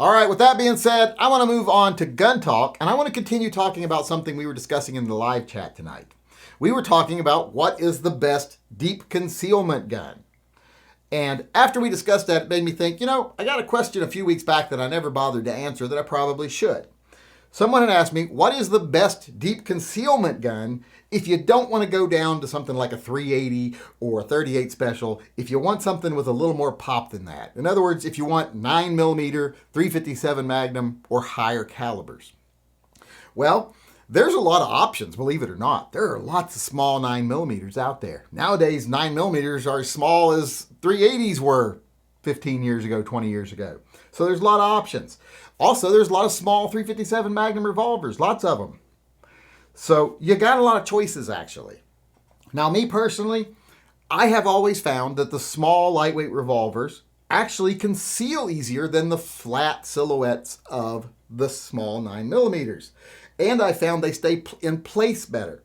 All right, with that being said, I want to move on to gun talk, and I want to continue talking about something we were discussing in the live chat tonight. We were talking about what is the best deep concealment gun. And after we discussed that, it made me think, I got a question a few weeks back that I never bothered to answer that I probably should. Someone had asked me, what is the best deep concealment gun if you don't want to go down to something like a 380 or a 38 special, if you want something with a little more pop than that? In other words, if you want 9mm, 357 Magnum, or higher calibers. Well, there's a lot of options, believe it or not. There are lots of small 9mm out there. Nowadays, 9mm are as small as 380s were 15 years ago, 20 years ago. So there's a lot of options. Also, there's a lot of small 357 Magnum revolvers, lots of them. So you got a lot of choices, actually. Now, me personally, I have always found that the small, lightweight revolvers actually conceal easier than the flat silhouettes of the small 9mm. And I found they stay in place better.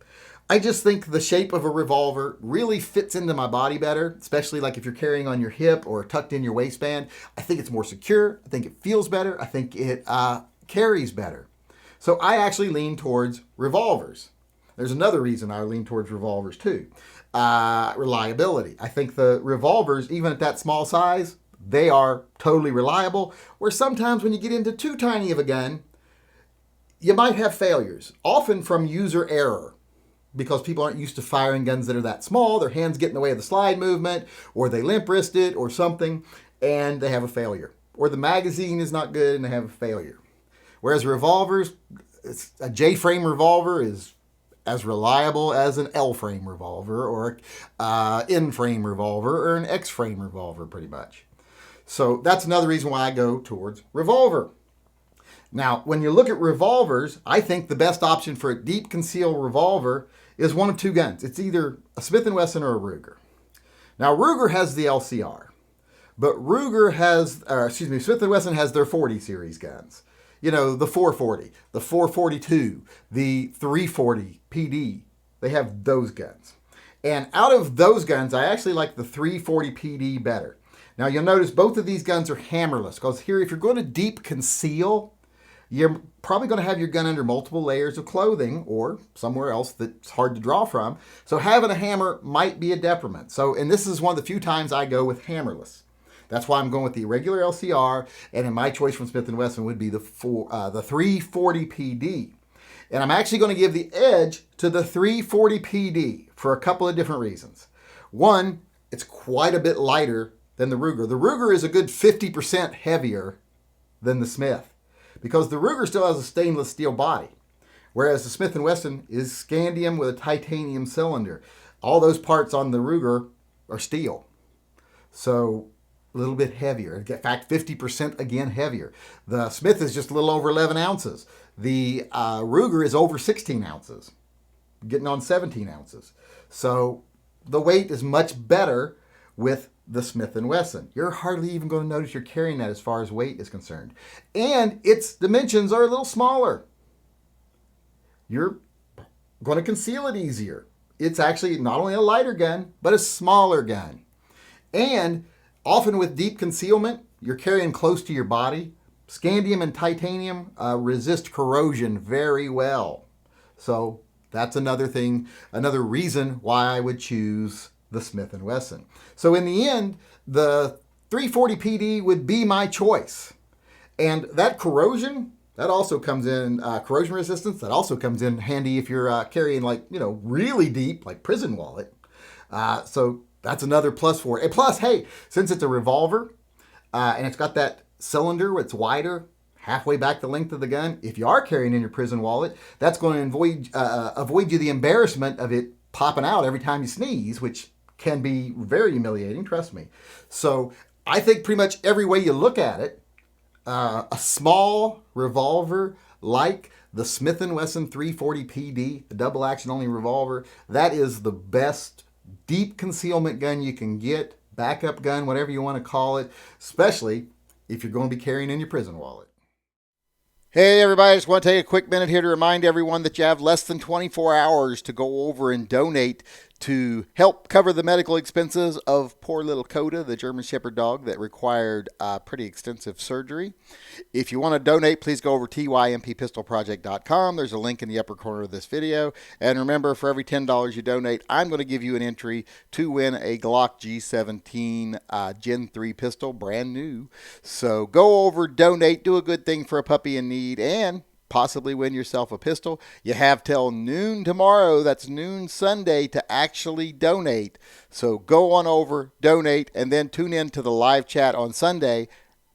I just think the shape of a revolver really fits into my body better, especially like if you're carrying on your hip or tucked in your waistband. I think it's more secure. I think it feels better. I think it carries better. So I actually lean towards revolvers. There's another reason I lean towards revolvers too. Reliability. I think the revolvers, even at that small size, they are totally reliable. Where sometimes when you get into too tiny of a gun, you might have failures, often from user error. Because people aren't used to firing guns that are that small, their hands get in the way of the slide movement, or they limp wrist it, or something, and they have a failure. Or the magazine is not good and they have a failure. Whereas revolvers, a J-frame revolver is as reliable as an L-frame revolver, or an N-frame revolver, or an X-frame revolver, pretty much. So that's another reason why I go towards revolver. Now, when you look at revolvers, I think the best option for a deep conceal revolver is one of two guns. It's either a Smith & Wesson or a Ruger. Now, Ruger has the LCR, but Smith & Wesson has their 40 series guns. The 440, the 442, the 340 PD. They have those guns. And out of those guns, I actually like the 340 PD better. Now, you'll notice both of these guns are hammerless, because here, if you're going to deep conceal, you're probably going to have your gun under multiple layers of clothing or somewhere else that's hard to draw from. So having a hammer might be a detriment. And this is one of the few times I go with hammerless. That's why I'm going with the regular LCR, and my choice from Smith & Wesson would be the 340 PD. And I'm actually going to give the edge to the 340 PD for a couple of different reasons. One, it's quite a bit lighter than the Ruger. The Ruger is a good 50% heavier than the Smith, because the Ruger still has a stainless steel body, whereas the Smith & Wesson is scandium with a titanium cylinder. All those parts on the Ruger are steel. So a little bit heavier. In fact, 50% again heavier. The Smith is just a little over 11 ounces. The Ruger is over 16 ounces, getting on 17 ounces. So the weight is much better with the Smith & Wesson. You're hardly even going to notice you're carrying that as far as weight is concerned. And its dimensions are a little smaller. You're going to conceal it easier. It's actually not only a lighter gun, but a smaller gun. And often with deep concealment, you're carrying close to your body. Scandium and titanium resist corrosion very well. So that's another thing, another reason why I would choose the Smith & Wesson. So in the end, the 340 PD would be my choice. And that corrosion, that also comes in, corrosion resistance, that also comes in handy if you're carrying really deep, like prison wallet. So that's another plus for it. And plus, hey, since it's a revolver and it's got that cylinder where it's wider, halfway back the length of the gun, if you are carrying in your prison wallet, that's going to avoid you the embarrassment of it popping out every time you sneeze, which can be very humiliating, trust me. So I think pretty much every way you look at it, a small revolver like the Smith & Wesson 340 PD, the double action only revolver, that is the best deep concealment gun you can get, backup gun, whatever you want to call it, especially if you're going to be carrying in your prison wallet. Hey everybody, I just want to take a quick minute here to remind everyone that you have less than 24 hours to go over and donate to help cover the medical expenses of poor little Coda, the German Shepherd dog that required pretty extensive surgery. If you want to donate, please go over to tympistolproject.com. There's a link in the upper corner of this video. And remember, for every $10 you donate, I'm going to give you an entry to win a Glock G17 Gen 3 pistol, brand new. So go over, donate, do a good thing for a puppy in need, and possibly win yourself a pistol. You have till noon tomorrow, that's noon Sunday, to actually donate. So go on over, donate, and then tune in to the live chat on Sunday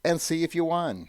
and see if you won.